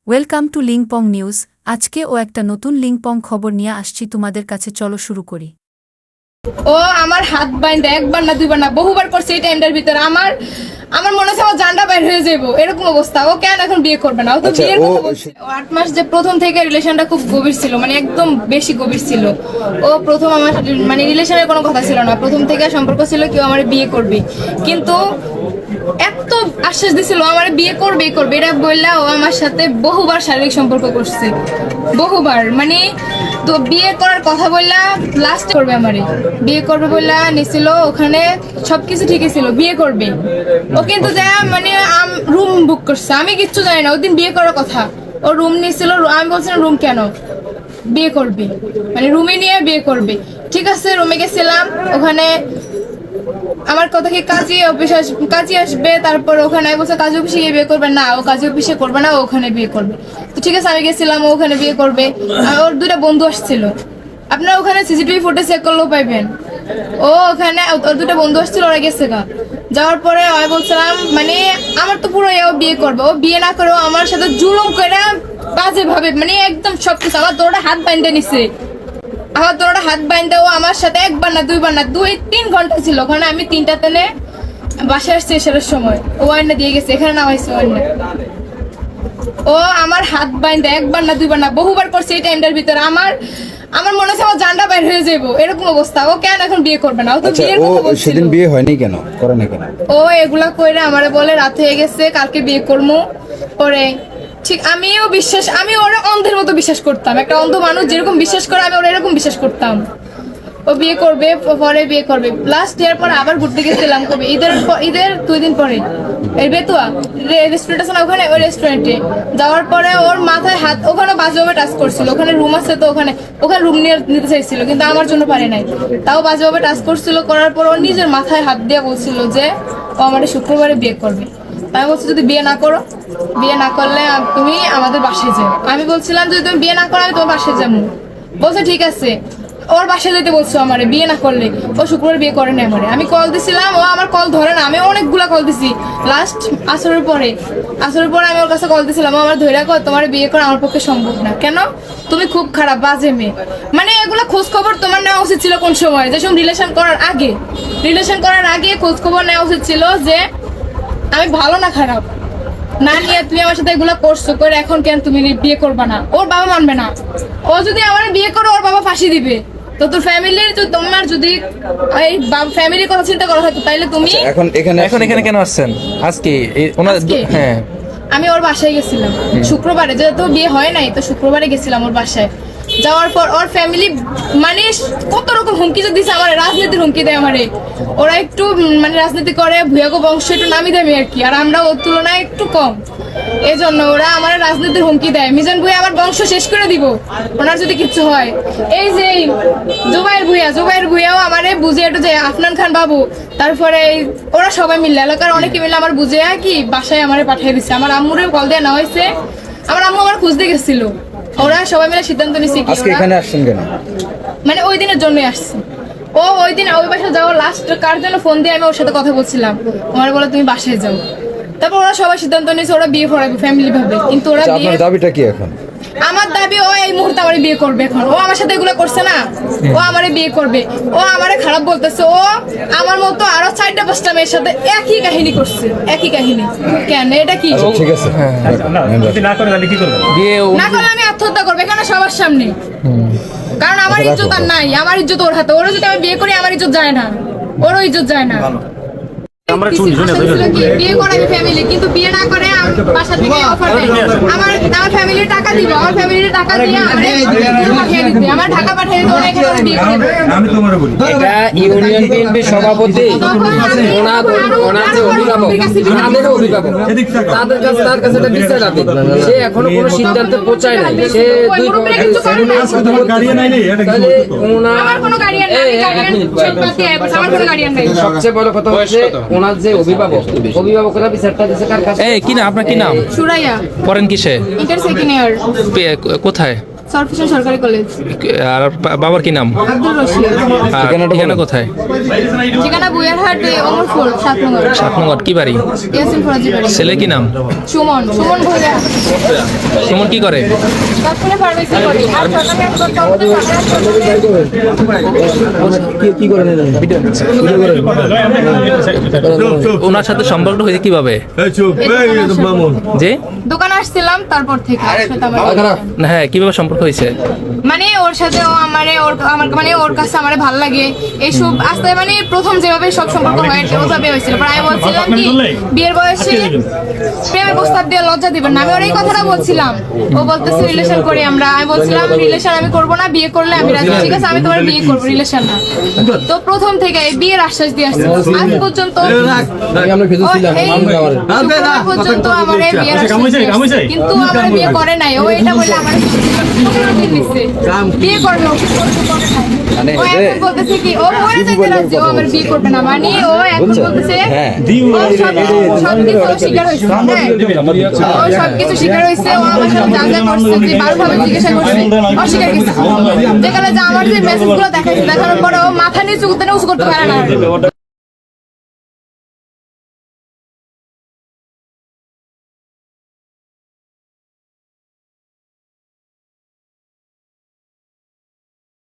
Welcome to লিংপং news. আজকে একটা নতুন লিংপং খবর নিয়ে আসছি তোমাদের কাছে, চলো শুরু করি। ও আমার হাত বাইন্দা একবার না দুইবার না বহুবার করছে এই টাইমটার ভিতরে আমার মনে হচ্ছে আমার জানটা বাইর হয়ে যাবো এরকম অবস্থা। ও কেন এখন বিয়ে করবে না? ও তো বিয়ের কথা বলছে। 8 মাস যে প্রথম থেকে রিলেশনটা খুব গভীর ছিল, মানে একদম বেশি গভীর ছিল। ও প্রথম আমার মানে রিলেশনের কোনো কথা ছিল না, প্রথম থেকে সম্পর্ক ছিল কেউ আমার বিয়ে করবে, কিন্তু এত আশ্বাস দিছিল আমার বিয়ে করবে এটা বললা ও আমার সাথে বহুবার শারীরিক সম্পর্ক করছে, বহুবার। মানে তো বিয়ে করার কথা বললা লাস্ট করবে আমারে বিয়ে করবে বললা নিছিল, ওখানে সবকিছু ঠিকই ছিল, বিয়ে করবে। ও কিন্তু যা মানে রুম বুক করছে, আমি কিচ্ছু জানি না। ওদিন বিয়ে করার কথা, ও রুম নিয়েছিল, আমি বলছিলাম রুম কেন, বিয়ে করবে মানে রুমে নিয়ে বিয়ে করবে। ঠিক আছে, রুমে গেছিলাম, ওখানে আমার কথা কি কাজী আসবে, তারপর ওখানে বলছে কাজী অফিসে গিয়ে বিয়ে করবে না, ও কাজী অফিসে করবে না, ও ওখানে বিয়ে করবে। তো ঠিক আছে আমি গেছিলাম, ও ওখানে বিয়ে করবে। ওর দুটা বন্ধু আসছিল, আপনারা ওখানে সিসিটিভি ফুটেজ চেক করলেও পাইবেন। ও ওখানে ওর দুটা বন্ধু আসছিল, ওরা গেছে গা। যাওয়ার পরে আমি বলছিলাম মানে আমার তো পুরো ও বিয়ে করবে, ও বিয়ে না করেও আমার সাথে জুলুম করে বাজে ভাবে, মানে একদম সবকিছু আমার তোরা হাত বাইন্ধে নিছে। হাত বাইন্দা ও আমার সাথে একবার না দুইবার না 2-3 ঘন্টা ছিল ওখানে। আমি 3টা তেলে বাসায় আসছি এসার সময়, ও আয়না দিয়ে গেছে, এখানে নামাইছে আয়না। ও আমার হাত বাইন্দা একবার না দুইবার না বহুবার করছে এই টাইমটার ভিতরে আমার মনে হচ্ছে আমার জানটা বাইর হয়ে যাবো এরকম অবস্থা। ও কেন এখন বিয়ে করবে না? ও তো বিয়ের কথা বলছিল। সেদিন বিয়ে হয়নি কেন, করে না কেন? ও এগুলা কইরা আমারে বলে রাত হয়ে গেছে, কালকে বিয়ে করবো। পরে ঠিক আমি ওরা অন্ধের মতো বিশ্বাস করতাম, একটা অন্ধ মানুষ যেরকম বিশ্বাস করে আমি ওরা এরকম বিশ্বাস করতাম। ও বিয়ে করবে, পরে বিয়ে করবে। লাস্ট ইয়ার পরে আবার ঘুরতে গেছিলাম, কবে ঈদের 2 দিন পরে এই বেতুয়া রেস্টুরেন্ট আছে না, ওখানে ওই রেস্টুরেন্টে যাওয়ার পরে ওর মাথায় হাত, ওখানে বাজেভাবে টাচ করছিল, ওখানে রুম আছে তো ওখানে রুম নিতে চাইছিল, কিন্তু আমার জন্য পারে নাই, তাও বাজেভাবে টাচ করছিল। করার পর ওর নিজের মাথায় হাত দিয়ে বলছিল যে ও আমাদের শুক্রবারে বিয়ে করবে। আমি বলছি যদি বিয়ে না করো, বিয়ে না করলে তুমি আমাদের বাসায় যাও। আমি বলছিলাম যদি তুমি বিয়ে না করো আমি তোমার বাসায় যাবো। বলছে ঠিক আছে, ওর বাসায় যেতে বলছো আমারে বিয়ে না করলে। ও শুক্রবার বিয়ে করে না আমারে। আমি কল দিছিলাম, ও আমার কল ধরে না। আমি অনেকগুলা কল দিছি, লাস্ট আসরের পরে আমি ওর কাছে কল দিছিলাম, ও আমার ধরে কর তোমার বিয়ে করা আমার পক্ষে সম্ভব না। কেন? তুমি খুব খারাপ বাজে মেয়ে। মানে এগুলা খোঁজ খবর তোমার নেওয়া উচিত ছিল কোন সময়, যে সময় রিলেশন করার আগে খোঁজ খবর নেওয়া উচিত ছিল যে আমি ভালো না খারাপ না নিয়ে তুমি আমার সাথে এগুলা করছো করে এখন কেন তুমি বিয়ে করবা না? ওর বাবা মানবে না। ও যদি আমার বিয়ে করো ওর বাবা ফাঁসি দিবে। তো তোর ফ্যামিলির তো তোমার যদি এই ফ্যামিলির কথা চিন্তা করা হতো তাইলে তুমি এখন এখানে কেন আসছেন আজকে? হ্যাঁ আমি ওর বাসায় গেছিলাম শুক্রবারে, যেহেতু বিয়ে হয় নাই তো শুক্রবারে গেছিলাম ওর বাসায়। যাওয়ার পর ওর ফ্যামিলি মানে কত রকম হুমকি যে দিছে আমার, রাজনীতির হুমকি দেয় আমারে। ওরা একটু মানে রাজনীতি করে, ভুয়াগো বংশ একটু নামি দেবে আর কি, আর আমরা ওর তুলনায় একটু কম, এই জন্য ওরা আমার রাজনীতির হুমকি দেয়। মিজান ভুঁইয়া আমার বংশ শেষ করে দিব ওনার যদি কিছু হয়। এই যে জুবাইর ভুঁইয়াও আমারে বুঝে একটু যে আফনান খান বাবু, তারপরে ওরা সবাই মিলে এলাকার অনেকে মিলে আমার বুঝে কি বাসায় আমারে পাঠিয়ে দিচ্ছে। আমার আম্মুরে কল দেওয়া না হয়েছে, আমার আম্মু আমার খুঁজতে গেছিল। ওরা সবাই মিলে সিদ্ধান্ত নিছে কি আজকে এখানে আসছেন কেন? মানে ওই দিনের জন্যই আসছি। ও ওই দিন ওই বাসায় যাওয়া লাস্ট কার জন্য ফোন দিয়ে আমি ওর সাথে কথা বলছিলাম, আমার বলে তুমি বাসায় যাও। তারপর ওরা সবাই সিদ্ধান্ত নিয়েছে ওরা বিয়ে পড়াবে ফ্যামিলি ভাবে, কিন্তু ওরা বিয়ে। আপনার দাবিটা কি এখন? আমার দাবি ও এই মুহূর্তে আমারে বিয়ে করবে। এখন ও আমার সাথে এগুলো করছে না, ও আমারে বিয়ে করবে। ও আমারে খারাপ বলতেছে, ও আমার মতো আরো 4-5টা মেয়ের সাথে একই কাহিনী করছে, একই কাহিনী। কেন এটা কি? ঠিক আছে, যদি না করে তাহলে কি করবে? বিয়ে না করলে আমি আত্মহত্যা করবো এখানে সবার সামনে, কারণ আমার ইজ্জত আর নাই, আমার ইজ্জত ওর হাতে। ওরা যদি আমি বিয়ে করি আমার ইজ্জত যায় না, ওরও ইজ্জত যায় না। আমরা শুনি বিয়ে করাবে ফ্যামিলি, কিন্তু বিয়ে না করে বাসা থেকে অফার দেয় আমার ফ্যামিলির টাকা দিব, আমার ফ্যামিলির টাকা দিয়ে পাঠিয়ে দিতে, আমার ঢাকা পাঠিয়ে দিতে, ওরা এখানে বিয়ে করবে। আমি তোমারে বলি এটা ইউনিয়ন বিএনপির সভাপতি ওনার যে অভিভাবক, তাদের অভিভাবক, তার কাছে একটা বিচার আছে। সে এখনো কোনো সিদ্ধান্তে পৌঁছায় নাই। সে গাড়িয়ান আইলে এটা কি বলতো? আমার কোনো গাড়িয়ান নাই, আমার কোনো গাড়িয়ান নাই। সবচেয়ে বড় কথা হচ্ছে ওনার যে অভিভাবকরা বিচারটা দিচ্ছে কার কাছে? কি না আপনার কি নাম? সুরাইয়া। পড়েন কিসে? Inter second year. কোথায়? সরফিশন সরকারি কলেজ। আর বাবার কি নাম? আব্দুল রশিদ। আর ঠিকানা কোথায়? ঠিকানা বুয়ারহাট অমরপুর 7 নম্বর। 7 নম্বর। কি বাড়ি? ইয়াসিন ফরাজি বাড়ি। ছেলে কি নাম? সুমন ভোজা। সুমন কি করে? ডক্টরে ফার্মেসি করে। আর সরকারি ওনার সাথে সম্পর্ক হয়েছে কিভাবে? যে দোকানে আসছিলাম তারপর থেকে ওর সাথে আমার না, হ্যাঁ, কিভাবে সম্পর্ক হয়েছে? মানে ওর সাথে ও আমার মানে ওর কাছে আমার ভালো লাগে এইসব আস্তে মানে প্রথম যেভাবে সব সম্পর্ক হয় ওভাবে হয়েছিল। পরে আমি বলছিলাম কি বিয়ের বয়সে প্রেমের প্রস্তাব দিয়ে লজ্জা দিবেন না, আমি ওর এই কথাটা বলছিলাম। ও বলতেছে রিলেশন করি আমরা, আমি বলছিলাম রিলেশন আমি করবো না, বিয়ে করলে আমি রাজি। ঠিক আছে, আমি তোমার বিয়ে করবো, রিলেশন না। তো প্রথম থেকে এই বিয়ের আশ্বাস দিয়ে আসছে আজ পর্যন্ত পর্যন্ত আমার এই বিয়ের আশ্বাস দিয়ে আসছে। কিন্তু আমার বিয়ে করে নাই। ও এটা বলে আমার বিয়ে করবে, ও করে নাই। ও এখন বলতেছে কি ও মরে যেতে রাজি, ও আমার বিয়ে করবে না। মানে ও এখন বলতেছে ও সবকিছু স্বীকার হয়েছে। ও সবকিছু স্বীকার হয়েছে। ও আমার সাথে যা যা করছে যে বারভাবে জিজ্ঞাসা করছে অস্বীকার করছে। যেখানে যে আমার যে মেসেজগুলো দেখাইছে দেখানোর পরে ও মাথা নিচু উঠতে করতে পারে না।